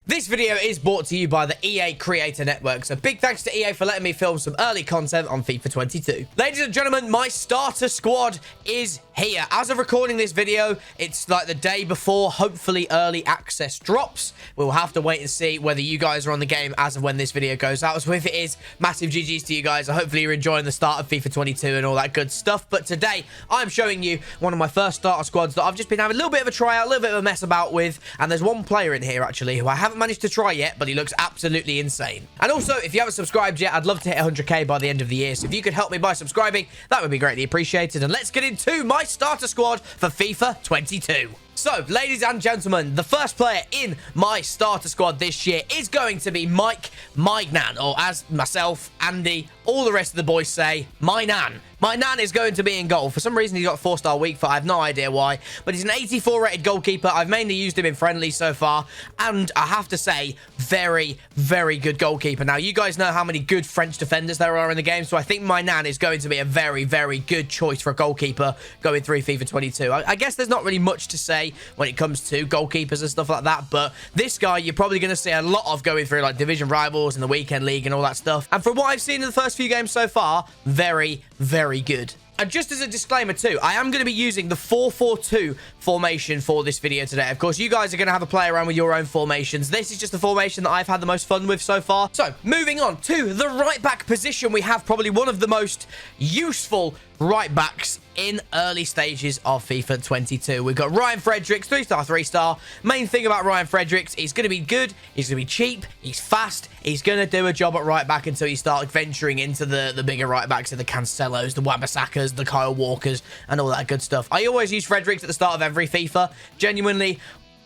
This video is brought to you by the EA Creator Network, so big thanks to EA for letting me film some early content on FIFA 22. Ladies and gentlemen, my starter squad is here. As of recording this video, it's like the day before, hopefully early access drops. We'll have to wait and see whether you guys are on the game as of when this video goes out. So if it is, massive GG's to you guys. Hopefully you're enjoying the start of FIFA 22 and all that good stuff. But today, I'm showing you one of my first starter squads that I've just been having a little bit of a tryout, a little bit of a mess about with. And there's one player in here, actually, who I haven't managed to try yet, but he looks absolutely insane. And also, if you haven't subscribed yet, I'd love to hit 100k by the end of the year. So if you could help me by subscribing, that would be greatly appreciated. And let's get into my starter squad for FIFA 22. So, ladies and gentlemen, the first player in my starter squad this year is going to be Mike Nan, or as myself, Andy, all the rest of the boys say, my Nan. My Nan is going to be in goal. For some reason, he's got 4-star weak foot. I have no idea why, but he's an 84 rated goalkeeper. I've mainly used him in friendlies so far, and I have to say, very, very good goalkeeper. Now, you guys know how many good French defenders there are in the game, so I think my Nan is going to be a very, very good choice for a goalkeeper going through FIFA 22. I guess there's not really much to say when it comes to goalkeepers and stuff like that, but this guy you're probably going to see a lot of going through like division rivals and the weekend league and all that stuff. And from what I've seen in the first few games so far, very, very good. And just as a disclaimer too, I am going to be using the 4-4-2 formation for this video today. Of course, you guys are going to have a play around with your own formations. This is just the formation that I've had the most fun with so far. So, moving on to the right back position, we have probably one of the most useful right backs in early stages of FIFA 22. We've got Ryan Fredericks, 3-star, 3-star. Main thing about Ryan Fredericks, he's going to be good, he's going to be cheap, he's fast, he's going to do a job at right back until you start venturing into the bigger right backs, the Cancelos, the Wan-Bissakas, the Kyle Walkers, and all that good stuff. I always use Fredericks at the start of every FIFA. Genuinely,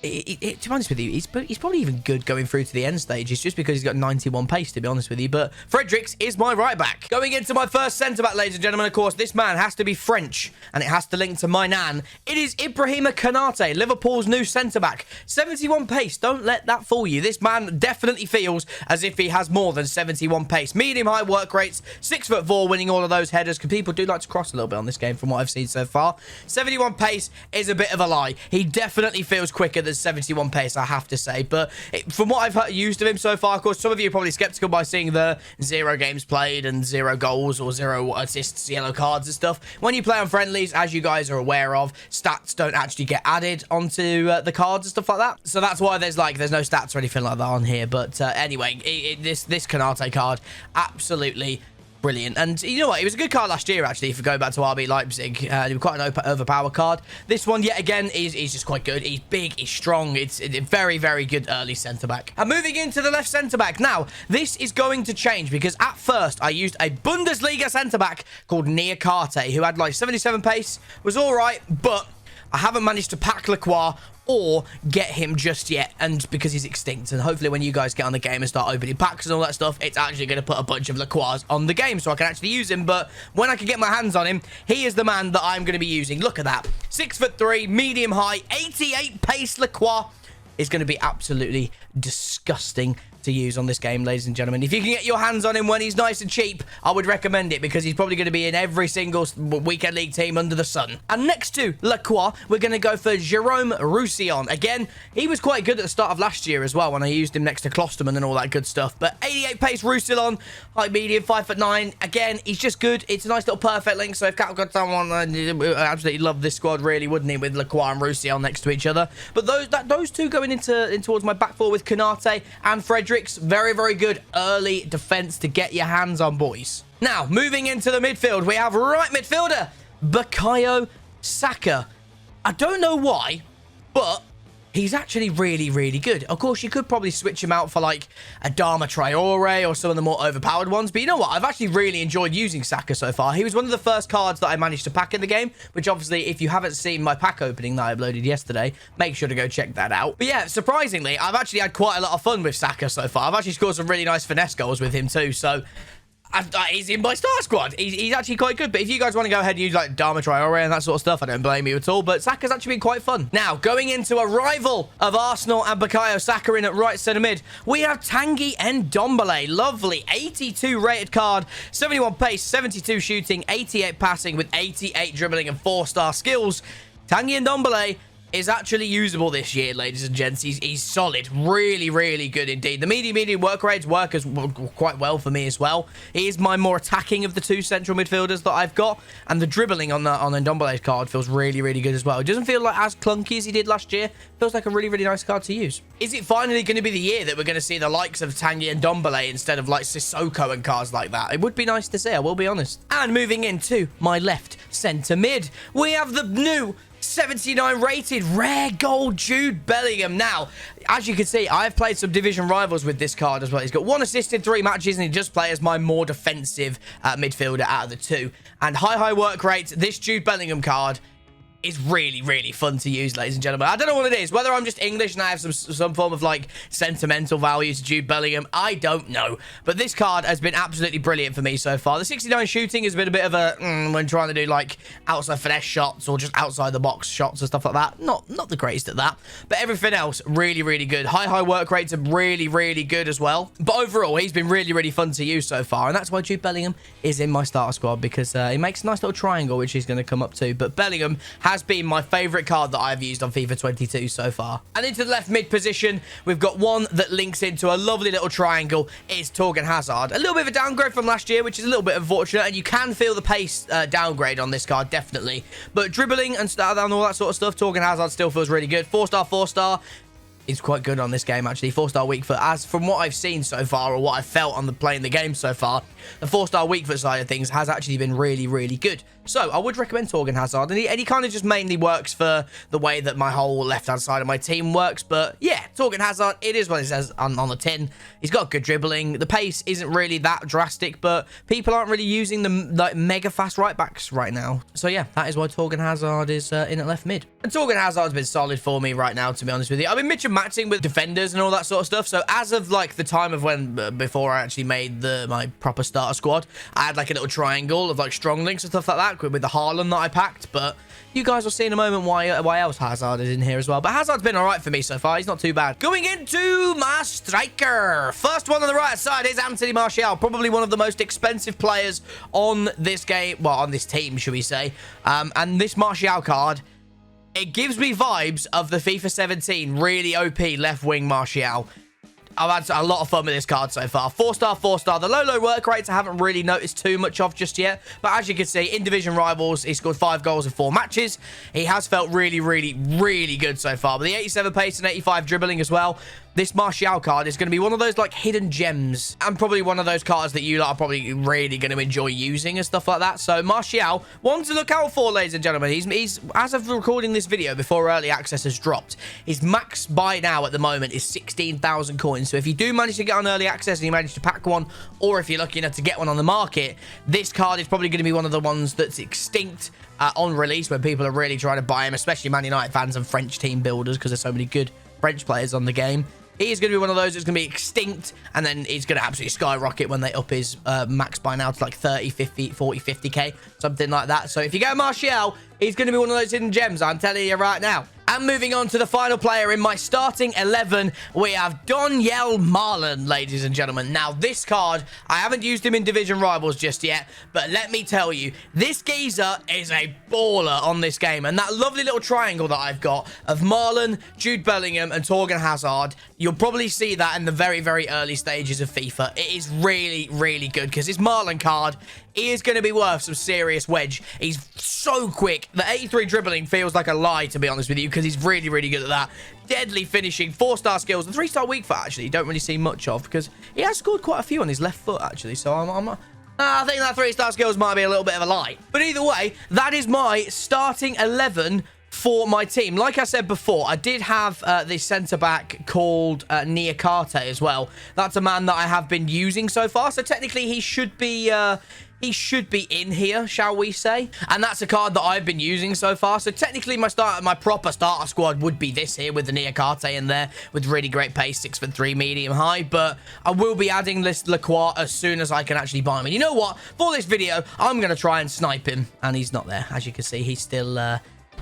to be honest with you, he's probably even good going through to the end stages just because he's got 91 pace, to be honest with you. But Fredericks is my right back. Going into my first centre-back, ladies and gentlemen, of course, this man has to be French and it has to link to my Nan. It is Ibrahima Konate, Liverpool's new centre-back. 71 pace, don't let that fool you. This man definitely feels as if he has more than 71 pace. Medium-high work rates, 6'4", winning all of those headers, because people do like to cross a little bit on this game from what I've seen so far. 71 pace is a bit of a lie. He definitely feels quicker than 71 pace, I have to say. But from what I've used of him so far, of course, some of you are probably skeptical by seeing the 0 games played and 0 goals or 0 assists, yellow cards and stuff. When you play on friendlies, as you guys are aware of, stats don't actually get added onto the cards and stuff like that. So that's why there's no stats or anything like that on here. But anyway, this Konate card, absolutely brilliant. And you know what? It was a good card last year, actually, if we go back to RB Leipzig. He was quite an overpowered card. This one, yet again, is just quite good. He's big, he's strong. It's a very, very good early centre-back. And moving into the left centre-back. Now, this is going to change because at first, I used a Bundesliga centre-back called Niakate, who had like 77 pace, was all right, but I haven't managed to pack Lacroix or get him just yet, and because he's extinct. And hopefully when you guys get on the game and start opening packs and all that stuff, it's actually going to put a bunch of Lacroix on the game so I can actually use him. But when I can get my hands on him, he is the man that I'm going to be using. Look at that, 6'3", medium high, 88 pace Lacroix is going to be absolutely disgusting to use on this game, ladies and gentlemen. If you can get your hands on him when he's nice and cheap, I would recommend it, because he's probably going to be in every single weekend league team under the sun. And next to Lacroix, we're going to go for Jerome Roussillon. Again, he was quite good at the start of last year as well when I used him next to Klosterman and all that good stuff. But 88 pace Roussillon, high medium, 5'9". Again, he's just good. It's a nice little perfect link. So if CAPGUNTOM, I absolutely love this squad, really, wouldn't he, with Lacroix and Roussillon next to each other. But those two going in towards my back four with Konate and Fredericks, very, very good early defense to get your hands on, boys. Now, moving into the midfield, we have right midfielder Bukayo Saka. I don't know why, but he's actually really, really good. Of course, you could probably switch him out for like a Adama Traore or some of the more overpowered ones. But you know what? I've actually really enjoyed using Saka so far. He was one of the first cards that I managed to pack in the game, which obviously, if you haven't seen my pack opening that I uploaded yesterday, make sure to go check that out. But yeah, surprisingly, I've actually had quite a lot of fun with Saka so far. I've actually scored some really nice finesse goals with him too. So he's in my star squad. He's actually quite good. But if you guys want to go ahead and use like Adama Traore and that sort of stuff, I don't blame you at all. But Saka's actually been quite fun. Now, going into a rival of Arsenal and Bukayo Saka in at right centre mid, we have Tanguy Ndombele. Lovely 82 rated card, 71 pace, 72 shooting, 88 passing with 88 dribbling and 4-star skills. Tanguy Ndombele is actually usable this year, ladies and gents. He's solid. Really, really good indeed. The medium work rates work quite well for me as well. He is my more attacking of the two central midfielders that I've got. And the dribbling on Ndombele's card feels really, really good as well. It doesn't feel like as clunky as he did last year. Feels like a really, really nice card to use. Is it finally going to be the year that we're going to see the likes of Tanya and Ndombele instead of like Sissoko and cards like that? It would be nice to see, I will be honest. And moving into my left centre mid, we have the new 79 rated rare gold Jude Bellingham. Now, as you can see, I've played some division rivals with this card as well. He's got 1 assist in 3 matches, and he just plays as my more defensive midfielder out of the two. And high work rate, this Jude Bellingham card is really, really fun to use, ladies and gentlemen. I don't know what it is. Whether I'm just English and I have some form of, like, sentimental value to Jude Bellingham, I don't know. But this card has been absolutely brilliant for me so far. The 69 shooting has been a bit of a, when trying to do, like, outside finesse shots or just outside the box shots and stuff like that. Not the greatest at that. But everything else, really, really good. High work rates are really, really good as well. But overall, he's been really, really fun to use so far. And that's why Jude Bellingham is in my starter squad, because he makes a nice little triangle, which he's going to come up to. But Bellingham has been my favorite card that I've used on FIFA 22 so far. And into the left mid position, we've got one that links into a lovely little triangle. It's Torgan Hazard. A little bit of a downgrade from last year, which is a little bit unfortunate, and you can feel the pace downgrade on this card, definitely. But dribbling and all that sort of stuff, Torgan Hazard still feels really good. 4-star, 4-star. Is quite good on this game, actually. 4-star weak foot. As from what I've seen so far, or what I've felt on playing the game so far, the 4-star weak foot side of things has actually been really, really good. So I would recommend Torgan Hazard, and he kind of just mainly works for the way that my whole left-hand side of my team works. But yeah, Torgan Hazard, it is what it says on the tin. He's got good dribbling. The pace isn't really that drastic, but people aren't really using the like mega fast right backs right now. So yeah, that is why Torgan Hazard is in at left mid. And Torgan Hazard's been solid for me right now, to be honest with you. I've been matching with defenders and all that sort of stuff. So as of like the time of when before I actually made my proper starter squad, I had like a little triangle of like strong links and stuff like that with the Haaland that I packed. But you guys will see in a moment why else Hazard is in here as well. But Hazard's been all right for me so far. He's not too bad. Going into my striker. First one on the right side is Anthony Martial. Probably one of the most expensive players on this game. Well, on this team, should we say. And this Martial card, it gives me vibes of the FIFA 17 really OP left wing Martial. I've had a lot of fun with this card so far. 4-star, 4-star. The low work rates I haven't really noticed too much of just yet. But as you can see, in division rivals, he scored 5 goals in 4 matches. He has felt really, really, really good so far. But the 87 pace and 85 dribbling as well. This Martial card is going to be one of those like hidden gems, and probably one of those cards that you lot are probably really going to enjoy using and stuff like that. So Martial, one to look out for, ladies and gentlemen. He's as of recording this video before early access has dropped, his max buy now at the moment is 16,000 coins. So if you do manage to get on early access and you manage to pack one, or if you're lucky enough to get one on the market, this card is probably going to be one of the ones that's extinct on release when people are really trying to buy him, especially Man United fans and French team builders, because there's so many good French players on the game. He is going to be one of those that's going to be extinct, and then he's going to absolutely skyrocket when they up his max buy now to like 30, 50, 40, 50k, something like that. So if you get Martial, he's going to be one of those hidden gems, I'm telling you right now. And moving on to the final player in my starting 11, we have Donyell Malen, ladies and gentlemen. Now, this card, I haven't used him in Division Rivals just yet, but let me tell you, this geezer is a baller on this game. And that lovely little triangle that I've got of Malen, Jude Bellingham, and Torgan Hazard, you'll probably see that in the very, very early stages of FIFA. It is really, really good, because this Malen card, he is going to be worth some serious wedge. He's so quick. The 83 dribbling feels like a lie, to be honest with you, because he's really, really good at that. Deadly finishing, 4-star skills, and 3-star weak foot, actually, you don't really see much of, because he has scored quite a few on his left foot, actually, so I think that 3-star skills might be a little bit of a lie. But either way, that is my starting 11 for my team. Like I said before, I did have this centre-back called Niakate as well. That's a man that I have been using so far, so technically he should be in here, shall we say. And that's a card that I've been using so far. So technically my proper starter squad would be this here with the Niakate in there with really great pace, 6'3", medium high. But I will be adding this Lacroix as soon as I can actually buy him. And you know what? For this video, I'm going to try and snipe him. And he's not there. As you can see, he's still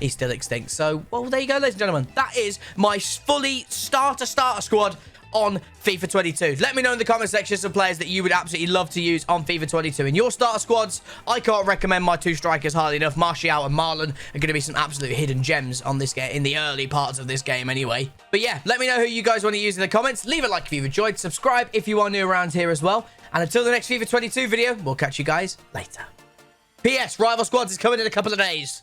extinct. So, well, there you go, ladies and gentlemen. That is my fully starter squad on FIFA 22. Let me know in the comment section some players that you would absolutely love to use on FIFA 22 in your starter squads. I can't recommend my 2 strikers highly enough. Martial and Marlon are going to be some absolute hidden gems on this game, in the early parts of this game anyway. But yeah, let me know who you guys want to use in the comments. Leave a like if you've enjoyed. Subscribe if you are new around here as well. And until the next FIFA 22 video, we'll catch you guys later. PS, Rival Squads is coming in a couple of days.